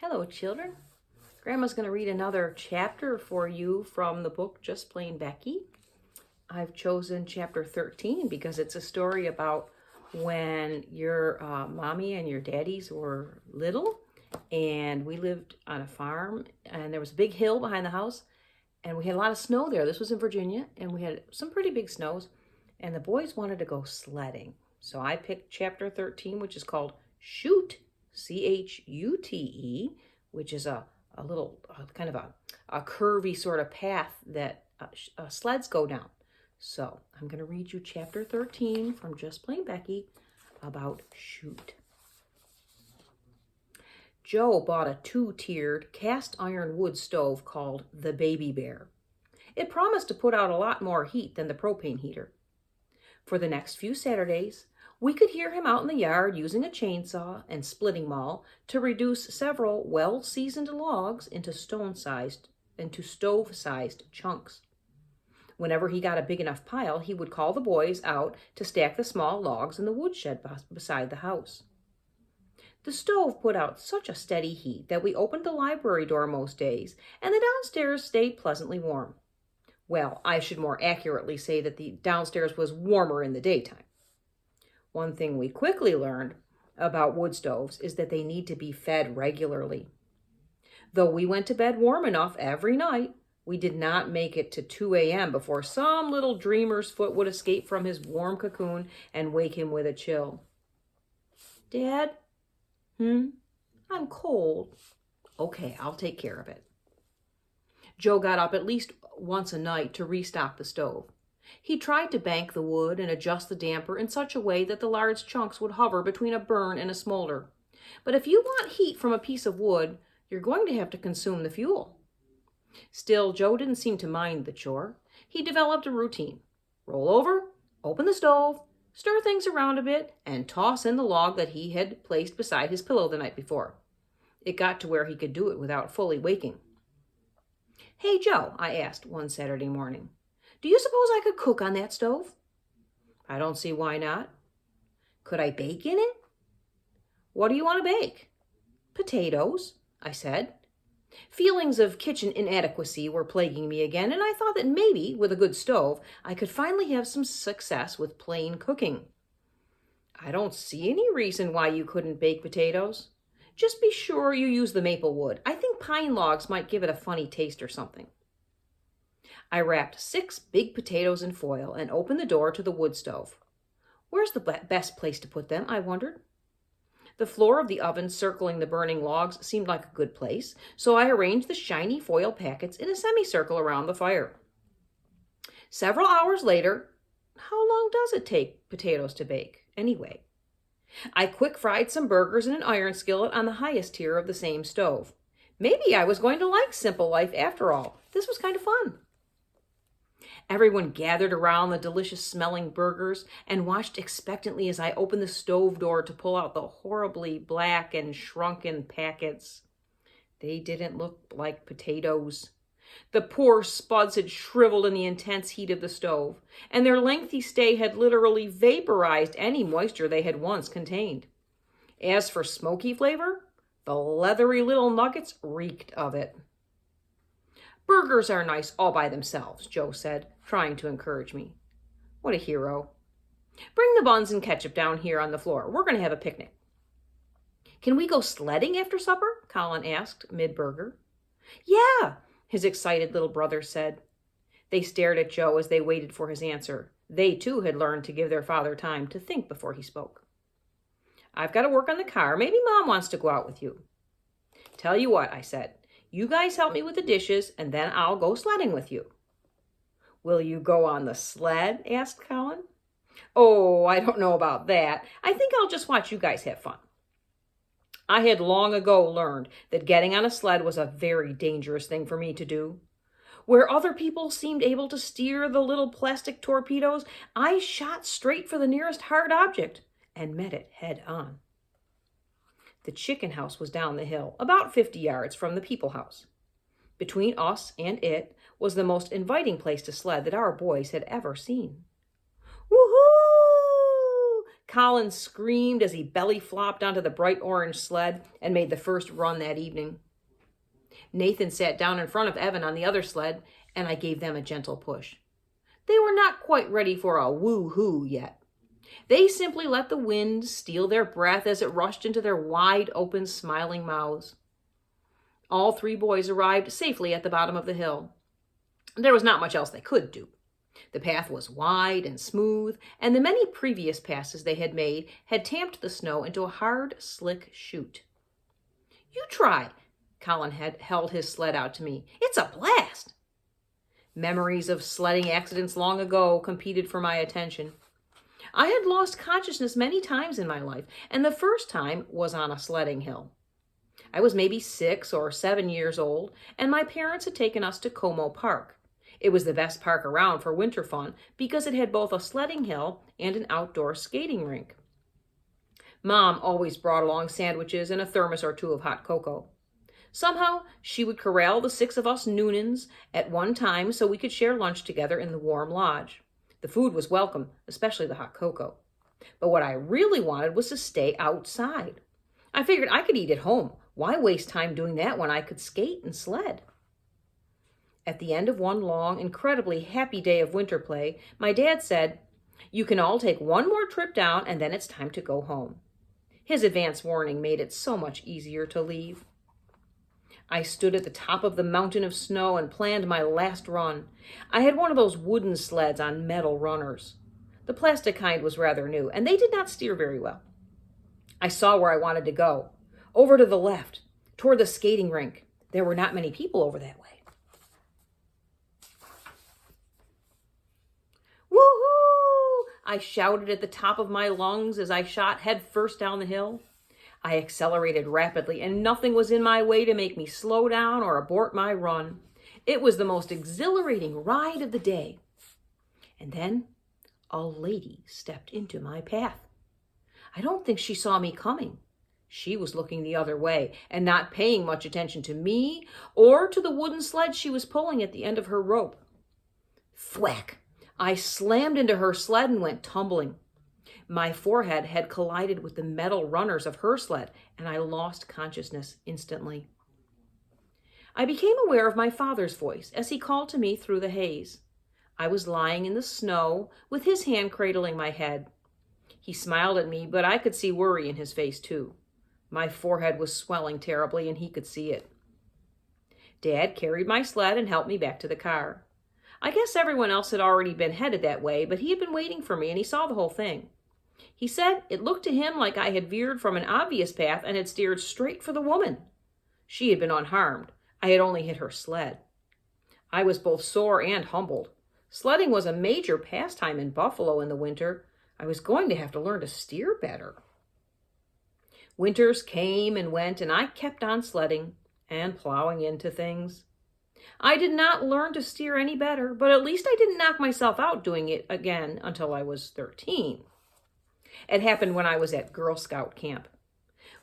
Hello, children. Grandma's going to read another chapter for you from the book Just Plain Becky. I've chosen chapter 13 because it's a story about when your mommy and your daddies were little, and we lived on a farm, and there was a big hill behind the house, and we had a lot of snow there. This was in Virginia, and we had some pretty big snows, and the boys wanted to go sledding. So I picked chapter 13, which is called Chute, C-H-U-T-E, which is a little kind of a curvy sort of path that sleds go down. So I'm going to read you chapter 13 from Just Plain Becky about Chute. Joe bought a 2-tiered cast iron wood stove called the Baby Bear. It promised to put out a lot more heat than the propane heater. For the next few Saturdays, we could hear him out in the yard using a chainsaw and splitting maul to reduce several well-seasoned logs into stove-sized chunks. Whenever he got a big enough pile, he would call the boys out to stack the small logs in the woodshed beside the house. The stove put out such a steady heat that we opened the library door most days, and the downstairs stayed pleasantly warm. Well, I should more accurately say that the downstairs was warmer in the daytime. One thing we quickly learned about wood stoves is that they need to be fed regularly. Though we went to bed warm enough every night, we did not make it to 2 a.m. before some little dreamer's foot would escape from his warm cocoon and wake him with a chill. Dad? I'm cold. Okay, I'll take care of it. Joe got up at least once a night to restock the stove. He tried to bank the wood and adjust the damper in such a way that the large chunks would hover between a burn and a smolder. But if you want heat from a piece of wood, you're going to have to consume the fuel. Still, Joe didn't seem to mind the chore. He developed a routine. Roll over, open the stove, stir things around a bit, and toss in the log that he had placed beside his pillow the night before. It got to where he could do it without fully waking. "Hey, Joe," I asked one Saturday morning, "do you suppose I could cook on that stove?" "I don't see why not." "Could I bake in it?" "What do you want to bake?" "Potatoes," I said. Feelings of kitchen inadequacy were plaguing me again, and I thought that maybe, with a good stove, I could finally have some success with plain cooking. "I don't see any reason why you couldn't bake potatoes. Just be sure you use the maple wood. I think pine logs might give it a funny taste or something." I wrapped 6 big potatoes in foil and opened the door to the wood stove. Where's the best place to put them, I wondered. The floor of the oven circling the burning logs seemed like a good place, so I arranged the shiny foil packets in a semicircle around the fire. Several hours later, how long does it take potatoes to bake, anyway? I quick fried some burgers in an iron skillet on the highest tier of the same stove. Maybe I was going to like simple life after all. This was kind of fun. Everyone gathered around the delicious-smelling burgers and watched expectantly as I opened the stove door to pull out the horribly black and shrunken packets. They didn't look like potatoes. The poor spuds had shriveled in the intense heat of the stove, and their lengthy stay had literally vaporized any moisture they had once contained. As for smoky flavor, the leathery little nuggets reeked of it. "Burgers are nice all by themselves," Joe said, trying to encourage me. What a hero. "Bring the buns and ketchup down here on the floor. We're going to have a picnic." "Can we go sledding after supper?" Colin asked, mid-burger. "Yeah," his excited little brother said. They stared at Joe as they waited for his answer. They, too, had learned to give their father time to think before he spoke. "I've got to work on the car. Maybe Mom wants to go out with you." "Tell you what," I said. "You guys help me with the dishes, and then I'll go sledding with you." "Will you go on the sled?" asked Colin. "Oh, I don't know about that. I think I'll just watch you guys have fun." I had long ago learned that getting on a sled was a very dangerous thing for me to do. Where other people seemed able to steer the little plastic torpedoes, I shot straight for the nearest hard object and met it head on. The chicken house was down the hill, about 50 yards from the people house. Between us and it was the most inviting place to sled that our boys had ever seen. "Woohoo!" Colin screamed as he belly flopped onto the bright orange sled and made the first run that evening. Nathan sat down in front of Evan on the other sled, and I gave them a gentle push. They were not quite ready for a woo-hoo yet. They simply let the wind steal their breath as it rushed into their wide-open, smiling mouths. All three boys arrived safely at the bottom of the hill. There was not much else they could do. The path was wide and smooth, and the many previous passes they had made had tamped the snow into a hard, slick chute. "You try," Colin had held his sled out to me. "It's a blast." Memories of sledding accidents long ago competed for my attention. I had lost consciousness many times in my life, and the first time was on a sledding hill. I was maybe 6 or 7 years old, and my parents had taken us to Como Park. It was the best park around for winter fun because it had both a sledding hill and an outdoor skating rink. Mom always brought along sandwiches and a thermos or two of hot cocoa. Somehow, she would corral the 6 of us Noonans at one time so we could share lunch together in the warm lodge. The food was welcome, especially the hot cocoa. But what I really wanted was to stay outside. I figured I could eat at home. Why waste time doing that when I could skate and sled? At the end of one long, incredibly happy day of winter play, my dad said, "You can all take one more trip down and then it's time to go home." His advance warning made it so much easier to leave. I stood at the top of the mountain of snow and planned my last run. I had one of those wooden sleds on metal runners. The plastic kind was rather new, and they did not steer very well. I saw where I wanted to go. Over to the left, toward the skating rink. There were not many people over that way. "Woohoo!" I shouted at the top of my lungs as I shot head first down the hill. I accelerated rapidly, and nothing was in my way to make me slow down or abort my run. It was the most exhilarating ride of the day. And then a lady stepped into my path. I don't think she saw me coming. She was looking the other way and not paying much attention to me or to the wooden sled she was pulling at the end of her rope. Thwack! I slammed into her sled and went tumbling. My forehead had collided with the metal runners of her sled, and I lost consciousness instantly. I became aware of my father's voice as he called to me through the haze. I was lying in the snow with his hand cradling my head. He smiled at me, but I could see worry in his face too. My forehead was swelling terribly, and he could see it. Dad carried my sled and helped me back to the car. I guess everyone else had already been headed that way, but he had been waiting for me, and he saw the whole thing. He said it looked to him like I had veered from an obvious path and had steered straight for the woman. She had been unharmed. I had only hit her sled. I was both sore and humbled. Sledding was a major pastime in Buffalo in the winter. I was going to have to learn to steer better. Winters came and went, and I kept on sledding and plowing into things. I did not learn to steer any better, but at least I didn't knock myself out doing it again until I was 13. It happened when I was at Girl Scout camp.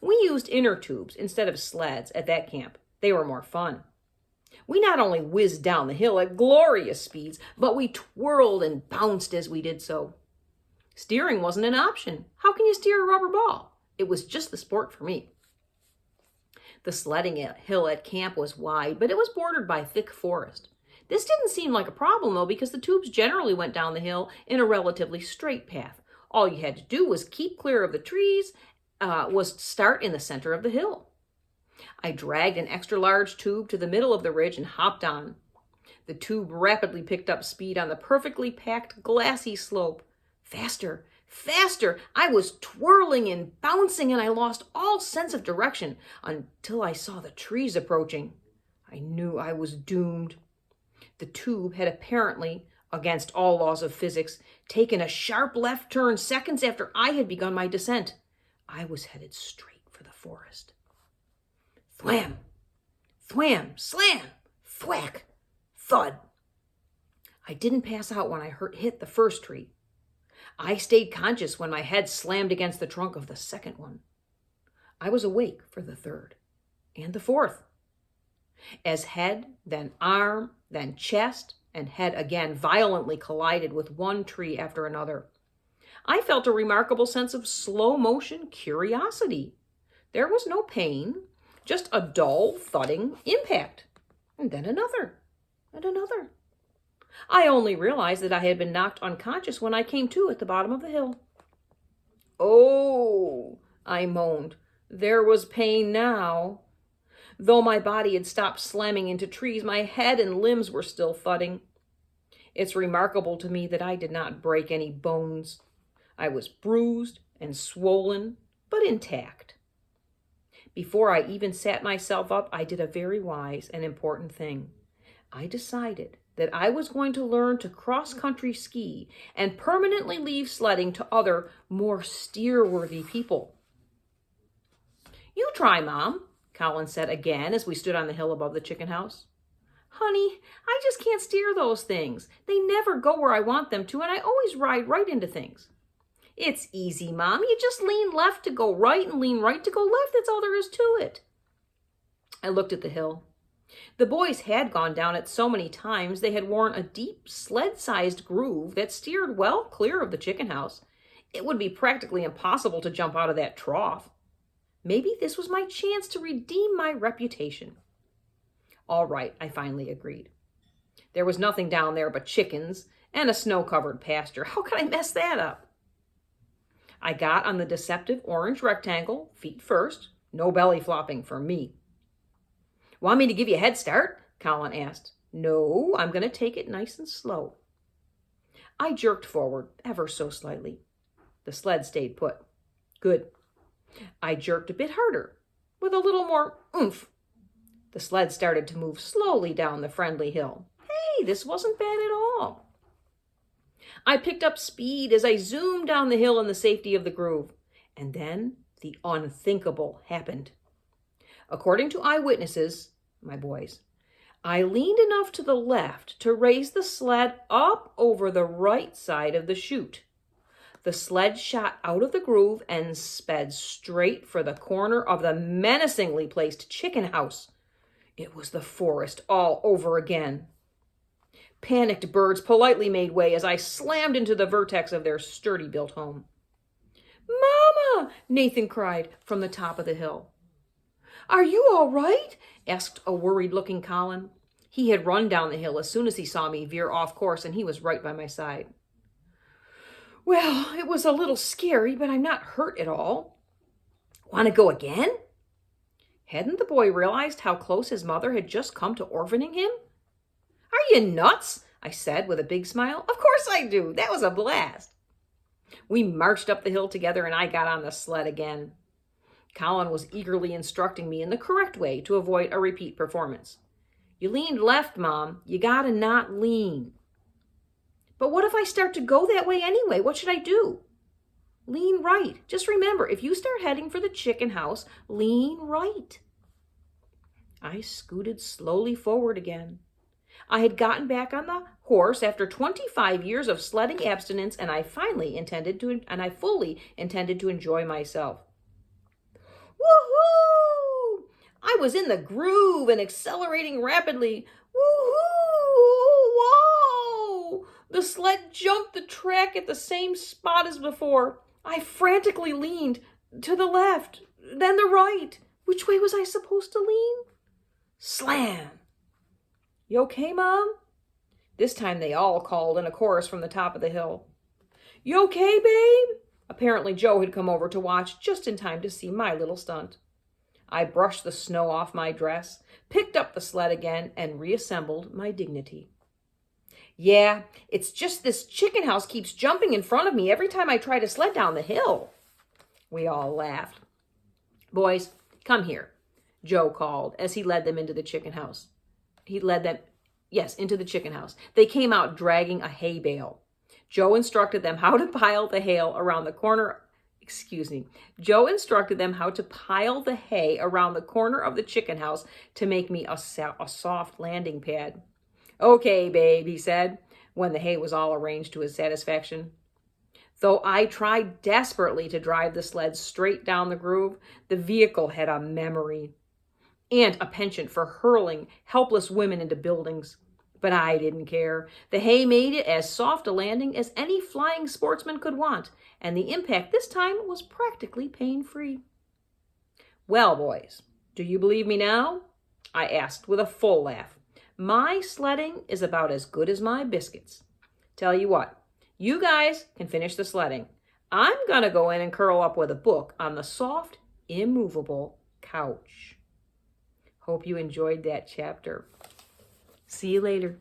We used inner tubes instead of sleds at that camp. They were more fun. We not only whizzed down the hill at glorious speeds, but we twirled and bounced as we did so. Steering wasn't an option. How can you steer a rubber ball? It was just the sport for me. The sledding hill at camp was wide, but it was bordered by thick forest. This didn't seem like a problem, though, because the tubes generally went down the hill in a relatively straight path. All you had to do was keep clear of the trees, was start in the center of the hill. I dragged an extra large tube to the middle of the ridge and hopped on. The tube rapidly picked up speed on the perfectly packed, glassy slope. Faster, faster! I was twirling and bouncing, and I lost all sense of direction until I saw the trees approaching. I knew I was doomed. The tube had apparently, against all laws of physics, taken a sharp left turn seconds after I had begun my descent. I was headed straight for the forest. Thwam! Thwam! Slam! Thwack! Thud! I didn't pass out when I hit the first tree. I stayed conscious when my head slammed against the trunk of the second one. I was awake for the third and the fourth. As head, then arm, then chest, and head again violently collided with one tree after another. I felt a remarkable sense of slow motion curiosity. There was no pain, just a dull, thudding impact. And then another, and another. I only realized that I had been knocked unconscious when I came to at the bottom of the hill. Oh, I moaned. There was pain now. Though my body had stopped slamming into trees, my head and limbs were still thudding. It's remarkable to me that I did not break any bones. I was bruised and swollen, but intact. Before I even sat myself up, I did a very wise and important thing. I decided that I was going to learn to cross-country ski and permanently leave sledding to other, more steer-worthy people. You try, Mom, Colin said again as we stood on the hill above the chicken house. Honey, I just can't steer those things. They never go where I want them to, and I always ride right into things. It's easy, Mom. You just lean left to go right and lean right to go left. That's all there is to it. I looked at the hill. The boys had gone down it so many times they had worn a deep sled-sized groove that steered well clear of the chicken house. It would be practically impossible to jump out of that trough. Maybe this was my chance to redeem my reputation. All right, I finally agreed. There was nothing down there but chickens and a snow-covered pasture. How could I mess that up? I got on the deceptive orange rectangle, feet first, no belly flopping for me. Want me to give you a head start? Colin asked. No, I'm going to take it nice and slow. I jerked forward ever so slightly. The sled stayed put. Good. I jerked a bit harder, with a little more oomph. The sled started to move slowly down the friendly hill. Hey, this wasn't bad at all. I picked up speed as I zoomed down the hill in the safety of the groove. And then the unthinkable happened. According to eyewitnesses, my boys, I leaned enough to the left to raise the sled up over the right side of the chute. The sled shot out of the groove and sped straight for the corner of the menacingly placed chicken house. It was the forest all over again. Panicked birds politely made way as I slammed into the vertex of their sturdy-built home. Mama! Nathan cried from the top of the hill. Are you all right? Asked a worried-looking Colin. He had run down the hill as soon as he saw me veer off course, and he was right by my side. Well, it was a little scary, but I'm not hurt at all. Want to go again? Hadn't the boy realized how close his mother had just come to orphaning him? Are you nuts? I said with a big smile. Of course I do. That was a blast. We marched up the hill together and I got on the sled again. Colin was eagerly instructing me in the correct way to avoid a repeat performance. You leaned left, Mom. You gotta not lean. But what if I start to go that way anyway? What should I do? Lean right. Just remember, if you start heading for the chicken house, lean right. I scooted slowly forward again. I had gotten back on the horse after 25 years of sledding abstinence, and I fully intended to enjoy myself. Woohoo! I was in the groove and accelerating rapidly. Woohoo! Whoa! The sled jumped the track at the same spot as before. I frantically leaned to the left, then the right. Which way was I supposed to lean? Slam! You okay, Mom? This time they all called in a chorus from the top of the hill. You okay, babe? Apparently Joe had come over to watch just in time to see my little stunt. I brushed the snow off my dress, picked up the sled again, and reassembled my dignity. Yeah, it's just this chicken house keeps jumping in front of me every time I try to sled down the hill. We all laughed. Boys, come here, Joe called as he led them into the chicken house. Into the chicken house. They came out dragging a hay bale. Joe instructed them how to pile the hay around the corner. Joe instructed them how to pile the hay around the corner of the chicken house to make me a soft landing pad. Okay, babe, he said, when the hay was all arranged to his satisfaction. Though I tried desperately to drive the sled straight down the groove, the vehicle had a memory and a penchant for hurling helpless women into buildings. But I didn't care. The hay made it as soft a landing as any flying sportsman could want, and the impact this time was practically pain-free. Well, boys, do you believe me now? I asked with a full laugh. My sledding is about as good as my biscuits. Tell you what, you guys can finish the sledding. I'm gonna go in and curl up with a book on the soft, immovable couch. Hope you enjoyed that chapter. See you later.